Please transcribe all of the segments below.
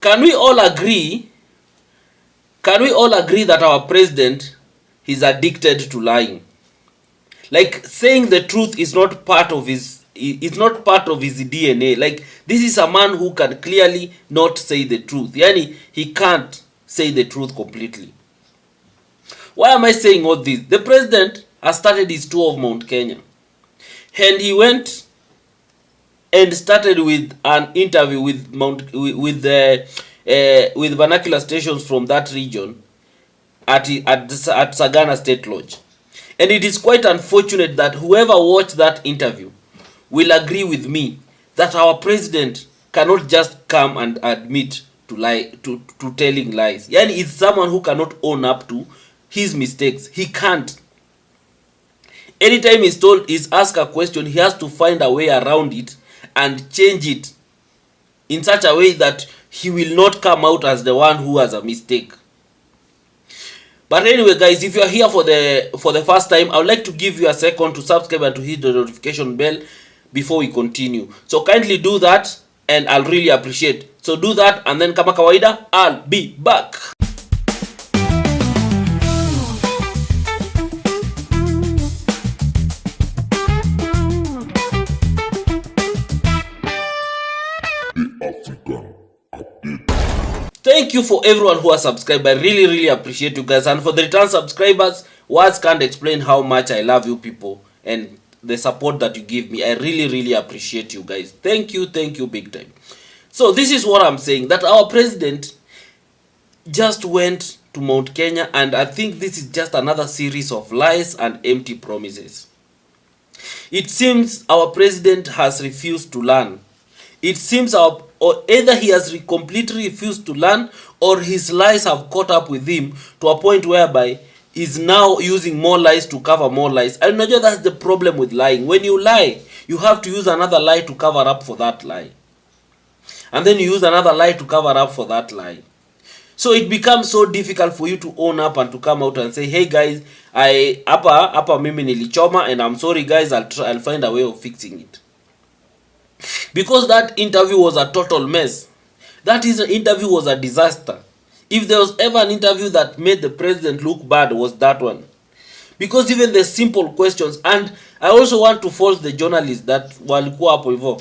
Can we all agree that our president is addicted to lying? Like, saying the truth is not part of his DNA. Like, this is a man who can clearly not say the truth. Yani, he can't say the truth completely. Why am I saying all this? The president has started his tour of Mount Kenya. And he went and started with an interview with vernacular stations from that region at Sagana State Lodge. And it is quite unfortunate that whoever watched that interview will agree with me that our president cannot just come and admit to telling lies. Yani, it's someone who cannot own up to his mistakes. He can't. Anytime he's asked a question, he has to find a way around it and change it in such a way that he will not come out as the one who has a mistake. But anyway, guys, if you are here for the first time, I would like to give you a second to subscribe and to hit the notification bell before we continue. So kindly do that and I'll really appreciate. So do that, and then kama kawaida, I'll be back. Thank you for everyone who has subscribed. I really appreciate you guys. And for the return subscribers, words can't explain how much I love you people and the support that you give me. I really appreciate you guys. Thank you big time. So this is what I'm saying, that our president just went to Mount Kenya, and I think this is just another series of lies and empty promises. It seems our president has refused to learn. It seems either he has completely refused to learn, or his lies have caught up with him to a point whereby he's now using more lies to cover more lies. And that's the problem with lying. When you lie, you have to use another lie to cover up for that lie. And then you use another lie to cover up for that lie. So it becomes so difficult for you to own up and to come out and say, hey guys, hapa mimi nilichoma and I'm sorry guys, I'll find a way of fixing it. Because that interview was a total mess. That interview was a disaster. If there was ever an interview that made the president look bad, was that one. Because even the simple questions, and I also want to fault the journalists that walikuwa hapo hivyo,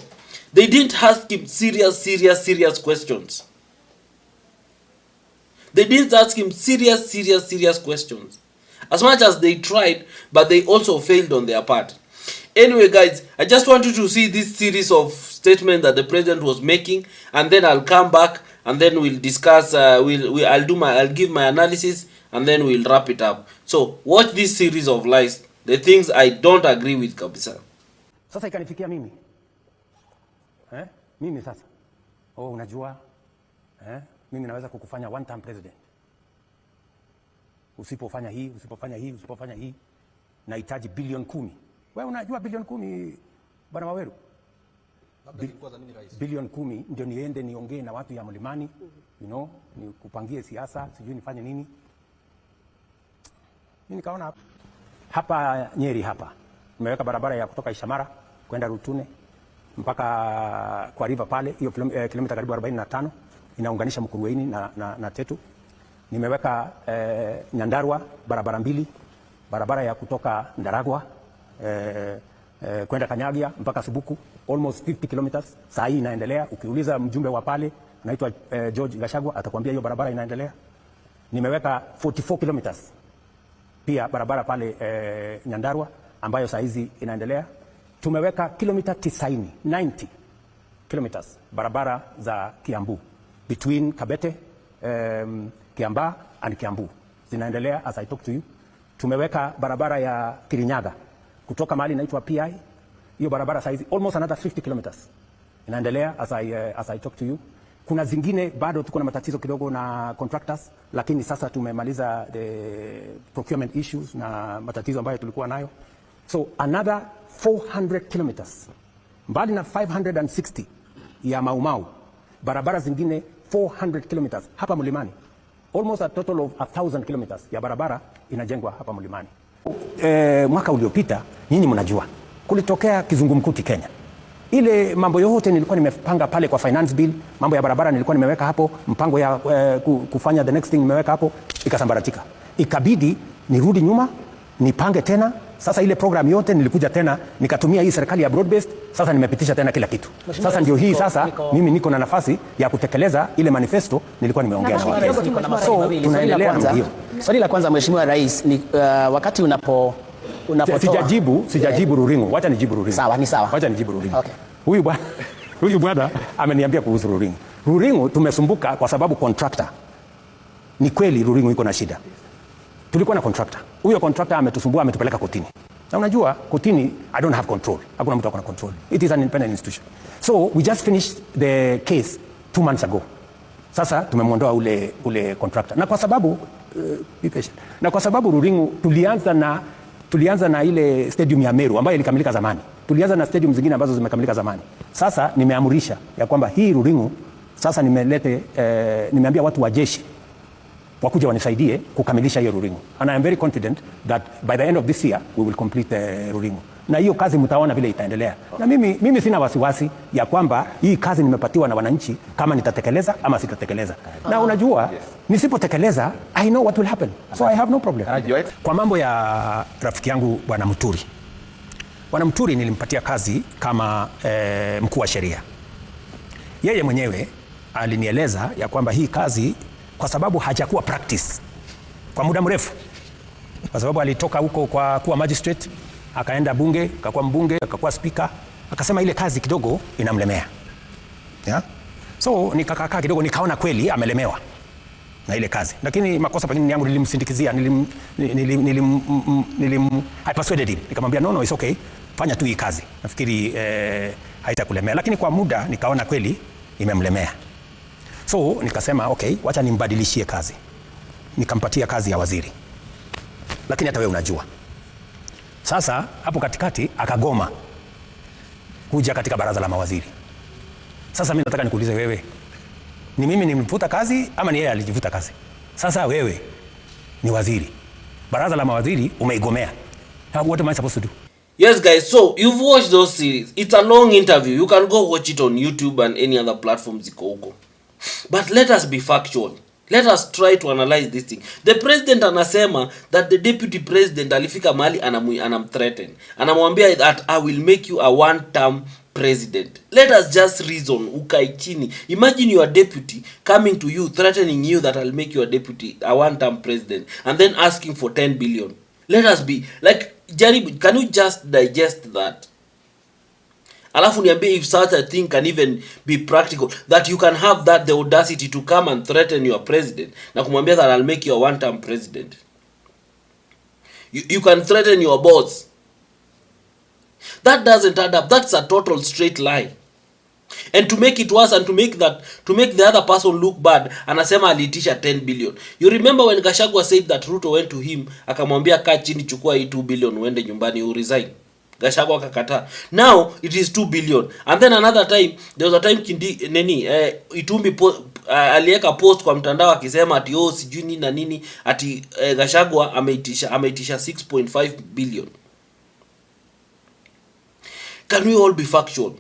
they didn't ask him serious questions. They didn't ask him serious questions. As much as they tried, but they also failed on their part. Anyway, guys, I just want you to see this series of statements that the president was making, and then I'll come back and then we'll discuss. I'll give my analysis, and then we'll wrap it up. So watch this series of lies, the things I don't agree with kabisa. Sasa ikanifikia mimi. Mimi sasa. Unajua? Mimi naweza kukufanya one time president. Usipofanya hii, nahitaji bilioni 10. Wewe unajua bilioni 10 bwana Waweru? Bilioni 10 ndio niende niongee na watu ya mlimani, nikupangie siasa, sijui nifanye nini. Mimi nikaona hapa Nyeri hapa nimeweka barabara ya kutoka Ishamara kwenda Rutune mpaka kwa river pale, hiyo kilomita karibu 45 inaunganisha Mkuruweni na Tetu. Nimeweka Nyandarua barabara 2, barabara ya kutoka Ndaragwa kwenda Kanyagia mpaka Subuku, almost 50 kilometers. Saa hii inaendelea. Ukiuliza mjumbe wa pale anaitwa George Gachagua atakwambia hiyo barabara inaendelea. Nimeweka 44 kilometers pia barabara pale Nyandarua ambayo saa hizi inaendelea. Tumeweka kilomita 90 kilometers barabara za Kiambu between Kabete, Kiambaa and Kiambu zinaendelea as I talk to you. Tumeweka barabara ya Kirinyaga kutoka mahali inaitwa PI, hiyo barabara size almost another 50 kilometers inaendelea as I talk to you. Kuna zingine bado tuko na matatizo kidogo na contractors, lakini sasa tumemaliza the procurement issues na matatizo ambayo tulikuwa nayo. So another 400 kilometers mbali na 560 ya Maumau, barabara zingine 400 kilometers hapa mlimani. Almost a total of 1000 kilometers ya barabara inajengwa hapa mlimani. Mwaka uliopita nyinyi mnajua kulitokea kizungumkuti Kenya. Ile mambo yote nilikuwa nimepanga pale kwa finance bill, mambo ya barabara nilikuwa nimeweka hapo, mpango ya kufanya the next thing nimeweka hapo, ikasambaratika. Ikabidi nirudi nyuma, nipange tena. Sasa ile program yote nilikuja tena nikatumia hii serikali ya broad based, sasa nimepitisha tena kila kitu. Sasa ndio hii sasa mimi niko na nafasi ya kutekeleza ile manifesto nilikuwa nimeongea na watu. So tunaendelea na hiyo. Swali la kwanza Mheshimiwa Rais ni wakati unapotoa sijajibu Ruringo. Wacha nijibu Ruringo. Sawa, ni sawa. Wacha nijibu Ruringo. Okay. Huyu bwana ameniambia kuhusu Ruringo. Ruringo tumesumbuka kwa sababu contractor. Ni kweli Ruringo iko na shida. Tulikuwa na contractor. Huyo contractor ametusumbua, ametupeleka kotini. Na unajua kotini I don't have control. Hakuna mtu akona control. It is an independent institution. So we just finished the case 2 months ago. Sasa tumemwondoa ule contractor. Na kwa sababu be patient. Na kwa sababu Ruringo tulianza na ile stadium ya Meru ambayo ilikamilika zamani. Tulianza na stadium zingine ambazo zimekamilika zamani. Sasa nimeamurisha ya kwamba hii Ruringo sasa nimeambia watu wa jeshi wakuja wanisaidie kukamilisha hiyo Ruringo. And I am very confident that by the end of this year we will complete Ruringo. Na hiyo kazi mtaona vile itaendelea. Na mimi sina wasiwasi ya kwamba hii kazi nimepatiwa na wananchi kama nitatekeleza ama sitatekeleza. Na unajua nisipotekeleza I know what will happen. So I have no problem. Kwa mambo ya rafiki yangu Bwana Muturi. Bwana Muturi nilimpatia kazi kama mkuu wa sheria. Yeye mwenyewe alinieleza ya kwamba hii kazi kwa sababu hajakuwa practice kwa muda mrefu, kwa sababu alitoka huko kwa kuwa magistrate, akaenda bunge, akakuwa mbunge, akakuwa speaker, akasema ile kazi kidogo inamlemea. Yeah? So nikakaa kidogo nikaona kweli amelemewa na ile kazi. Lakini makosa pengine ni yangu, nilimsindikizia, I persuaded him. Nikamwambia no, it's okay. Fanya tu hii kazi. Nafikiri haitakulemea. Lakini kwa muda nikaona kweli imemlemea. So nikasema okay, wacha nimbadilishie kazi. Nikampatia kazi ya waziri. Lakini hata wewe unajua. Sasa hapo katikati akagoma kuja katika baraza la mawaziri. Sasa mimi nataka nikuulize wewe, ni mimi nimemfuta kazi ama ni yeye alijivuta kazi? Sasa wewe ni waziri, baraza la mawaziri umeigomea. What am I supposed to do? Yes guys, so you've watched those series. It's a long interview. You can go watch it on YouTube and any other platforms ziko huko. But let us be factual. Let us try to analyze this thing. The president anasema that the deputy president alifika mahali anamthreaten. Anamwambia that I will make you a one-term president. Let us just reason. Ukai chini. Imagine your deputy coming to you threatening you that I'll make you a deputy, a one-term president, and then asking for 10 billion. Let us be like, Jerry, can you just digest that? Alafu niambie if such a thing can even be practical, that you can have that the audacity to come and threaten your president na kumwambia that I'll make you a one-term president. You can threaten your boss. That doesn't add up. That's a total straight lie. And to make it worse and to make the other person look bad, anasema aliitisha 10 billion. You remember when Gachagua said that Ruto went to him akamwambia kaa chini, chukua hii 2 billion uende nyumbani u resign. Gachagua akakataa. Now it is 2 billion. And then another time, there was a time Itumbi aliweka post kwa mtandao akisema ati sijui nini na nini ati Gachagua ameitisha 6.5 billion. Can we all be factual?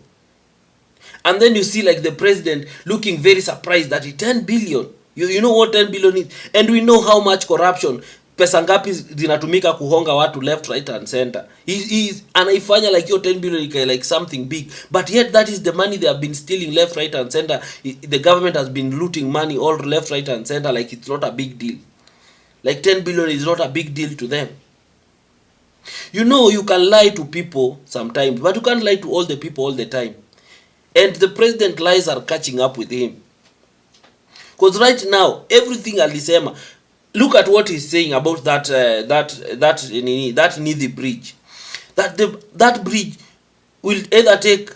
And then you see like the president looking very surprised that 10 billion. You know what 10 billion is? And we know how much corruption, pesa ngapi zinatumika kuhonga watu left, right and center. Anaifanya like your 10 billion like something big. But yet that is the money they have been stealing left, right and center. The government has been looting money all left, right and center like it's not a big deal. Like 10 billion is not a big deal to them. You know you can lie to people sometimes, but you can't lie to all the people all the time. And the president lies are catching up with him. Because right now, everything alisema, look at what he's saying about that Nithi bridge. That bridge will either take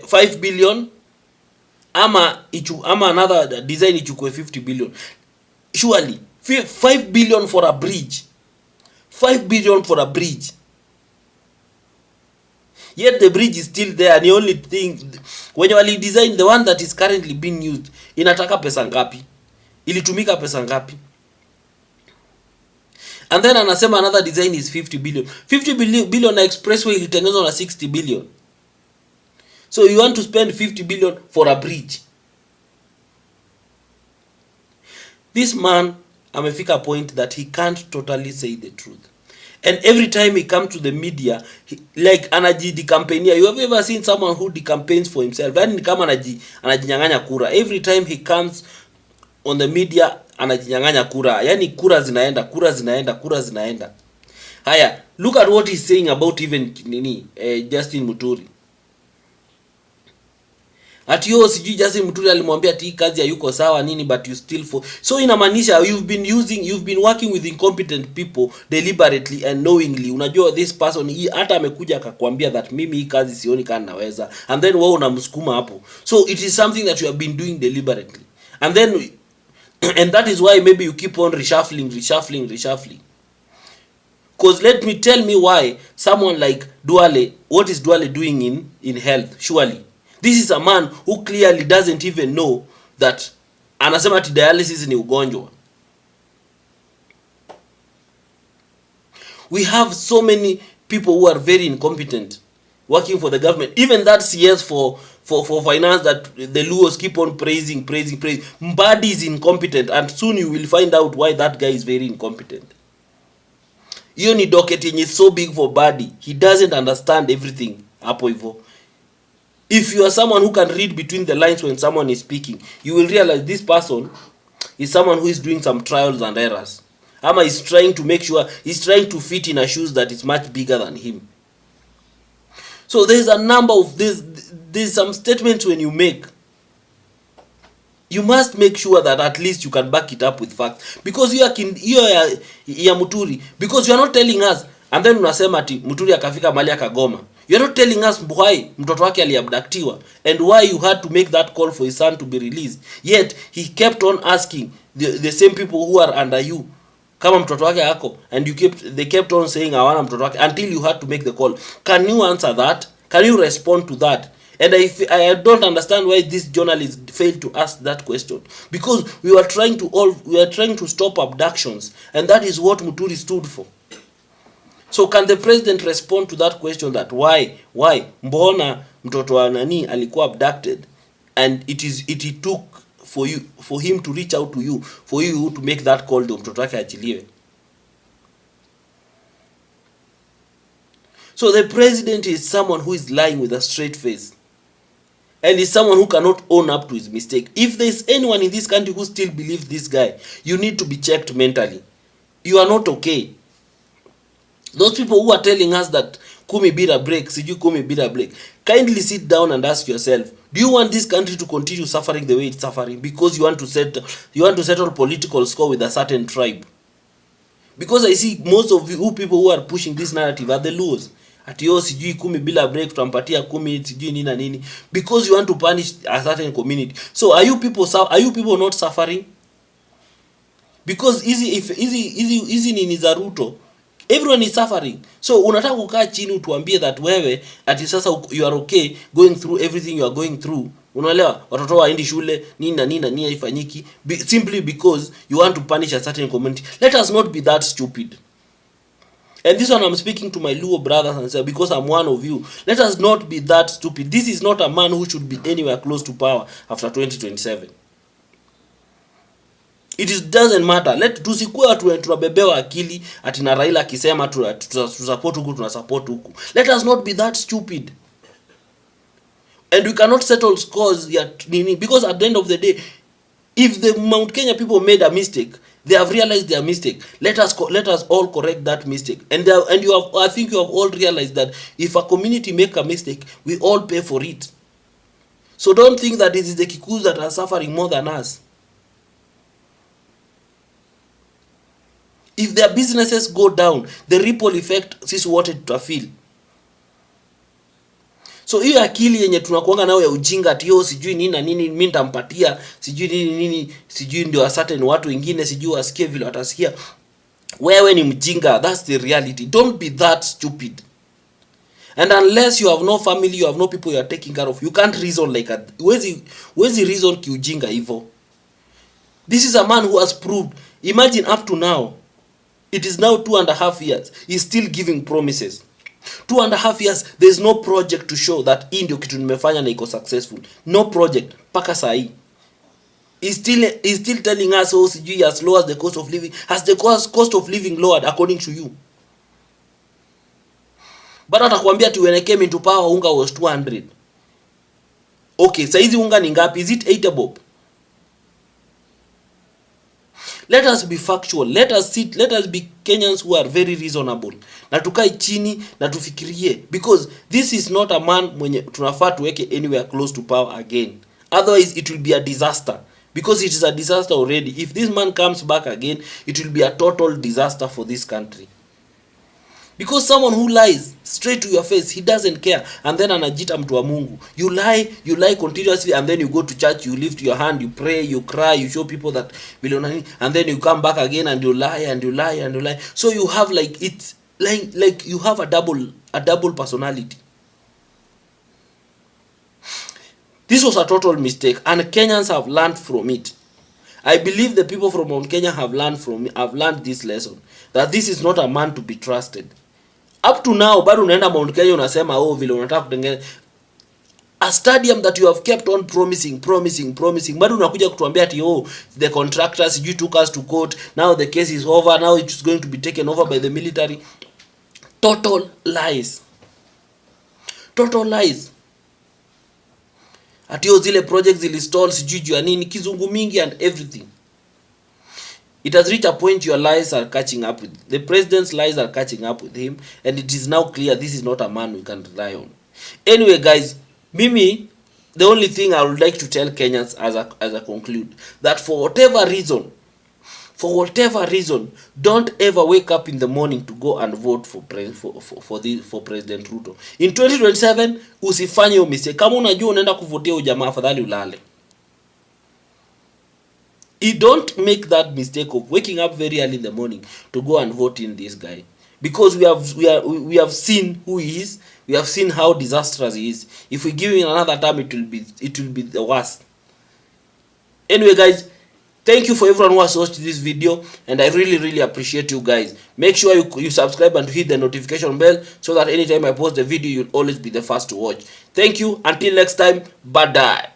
5 billion ama another design ichukue 50 billion. Surely 5 billion for a bridge. 5 billion for a bridge. Yet the bridge is still there. The only thing when you design the one that is currently being used, inataka pesa ngapi? Ilitumika pesa ngapi? And then anasema another design is 50 billion. 50 billion na expressway ilitengenezwa na 60 billion. So you want to spend 50 billion for a bridge. This man amefika point that he can't totally say the truth. And every time he comes to the media, like anajicampaignia. You have ever seen someone who decampaigns for himself? Yani ni kama anajinyang'anya kura. Every time he comes on the media, anajinyang'anya kura. Yani kura zinaenda. Haya, look at what he's saying about even Justin Muturi. Ati yo sijui Justin Muturi alimwambia ati kazi hayuko sawa nini, but you still for. So inamaanisha you've been working with incompetent people deliberately and knowingly. Unajua this person hata amekuja akakwambia that mimi hii kazi sioni kana naweza, and then wewe unamsukuma hapo. So it is something that you have been doing deliberately, and then and that is why maybe you keep on reshuffling. Because tell me why someone like Duale, what is Duale doing in health? Surely this is a man who clearly doesn't even know that anasema ati dialysis ni ugonjwa. We have so many people who are very incompetent working for the government. Even that CS for finance that the Luos keep on praising. Mbadi is incompetent, and soon you will find out why that guy is very incompetent. Hiyo ni docket yenye so big for Badi. He doesn't understand everything hapo hivyo. If you are someone who can read between the lines when someone is speaking, you will realize this person is someone who is doing some trials and errors. Ama is trying to make sure, he's trying to fit in a shoes that is much bigger than him. So there's a number of there's some statements when you make. You must make sure that at least you can back it up with facts. Because you are ya Muturi. Because you are not telling us, and then unasema ati Muturi akafika mali akagoma. You are not telling us why mtoto wake aliabductiwa and why you had to make that call for his son to be released. Yet he kept on asking the same people who are under you kama mtoto wake ako, and they kept on saying hawana mtoto wake until you had to make the call. Can you answer that? Can you respond to that? And I don't understand why this journalist failed to ask that question, because we were trying to stop abductions, and that is what Muturi stood for. So can the president respond to that question, that why mbona mtoto wa nani alikuwa abducted, and it took for him to reach out to you, for you to make that call to mtoto wake achiliwe. So the president is someone who is lying with a straight face, and is someone who cannot own up to his mistake. If there is anyone in this country who still believes this guy, you need to be checked mentally. You are not okay. Those people who are telling us that Kumi beat a break, kindly sit down and ask yourself, do you want this country to continue suffering the way it's suffering because you want to settle political score with a certain tribe? Because I see most of you people who are pushing this narrative are the Luos. Ati yo sijui Kumi bila break tutampatia Kumi sijui nini na nini, because you want to punish a certain community. So are you people not suffering? Because easy nini za Ruto, everyone is suffering. So unataka kukaa chini utuambie that wewe ati sasa you are okay going through everything you are going through. Unaelewa? Watoto waendi shule nini na nini haifanyiki simply because you want to punish a certain community. Let us not be that stupid. And this one I'm speaking to my Luo brothers and sisters, because I'm one of you. Let us not be that stupid. This is not a man who should be anywhere close to power after 2027. It doesn't matter. Tusikuwe watu tunabebewa akili ati na Raila akisema tusupport huku tunasupport huku. Let us not be that stupid. And we cannot settle scores because at the end of the day, if the Mount Kenya people made a mistake, they have realized their mistake. Let us all correct that mistake. And I think you have all realized that if a community make a mistake, we all pay for it. So don't think that it is the Kikus that are suffering more than us. If their businesses go down, the ripple effect sisi wote tutafeel. So hiyo akili yenye tunakuanga nayo ya ujinga ati yo sijui nini na nini mimi nitampatia, sijui nini, sijui ndio a certain watu wengine sijui wasikie vile watasikia. Wewe ni mjinga, that's the reality. Don't be that stupid. And unless you have no family, you have no people you are taking care of, you can't reason like that. Wezi reason kiujinga hivyo. This is a man who has proved, imagine up to now, it is now 2.5 years, he's still giving promises. 2.5 years, there's no project to show that hii ndio kitu nimefanya na iko successful. No project paka saa hii. He's still telling us, oh, sijui as low as the cost of living. Has the cost of living lowered according to you? But atakwambia tu when I came into power unga was 200. Okay, saizi unga ni ngapi? Is it 80 bob? Let us be factual. Let us be Kenyans who are very reasonable. Na tukae chini na tufikirie, because this is not a man mwenye tunafaa tuweke anywhere close to power again. Otherwise it will be a disaster, because it is a disaster already. If this man comes back again, it will be a total disaster for this country. Because someone who lies straight to your face, he doesn't care, and then anajita mtu wa Mungu. You lie continuously, and then you go to church, you lift your hand, you pray, you cry, you show people that bilionani, and then you come back again and you lie and you lie and you lie. So you have like you have a double personality. This was a total mistake, and Kenyans have learned from it. I believe the people from Mount Kenya have learned this lesson, that this is not a man to be trusted. Up to now, bado unaenda Mount Kenya unasema, oh, vile unataka kutengeneza a stadium that you have kept on promising. Bado unakuja kutuambia ati, oh, the contractors, you took us to court, now the case is over, now it's going to be taken over by the military. Total lies. Ati zile projects zilistall sijui juu ya nini, kizungu mingi and everything. It has reached a point your lies are catching up with, the president's lies are catching up with him, and it is now clear this is not a man we can rely on. Anyway guys, Mimi, the only thing I would like to tell Kenyans as I conclude, that for whatever reason, don't ever wake up in the morning to go and vote for President Ruto. In 2027, usifanye hiyo mistake. Kama unajua unaenda kuvotea ujamaa, afadhali ulale. You don't make that mistake of waking up very early in the morning to go and vote in this guy, because we have seen who he is. We have seen how disastrous he is. If we give him another term, it will be the worst. Anyway guys, thank you for everyone who has watched this video, and I really appreciate you guys. Make sure you subscribe and hit the notification bell so that anytime I post the video, you'll always be the first to watch. Thank you. Until next time, bye.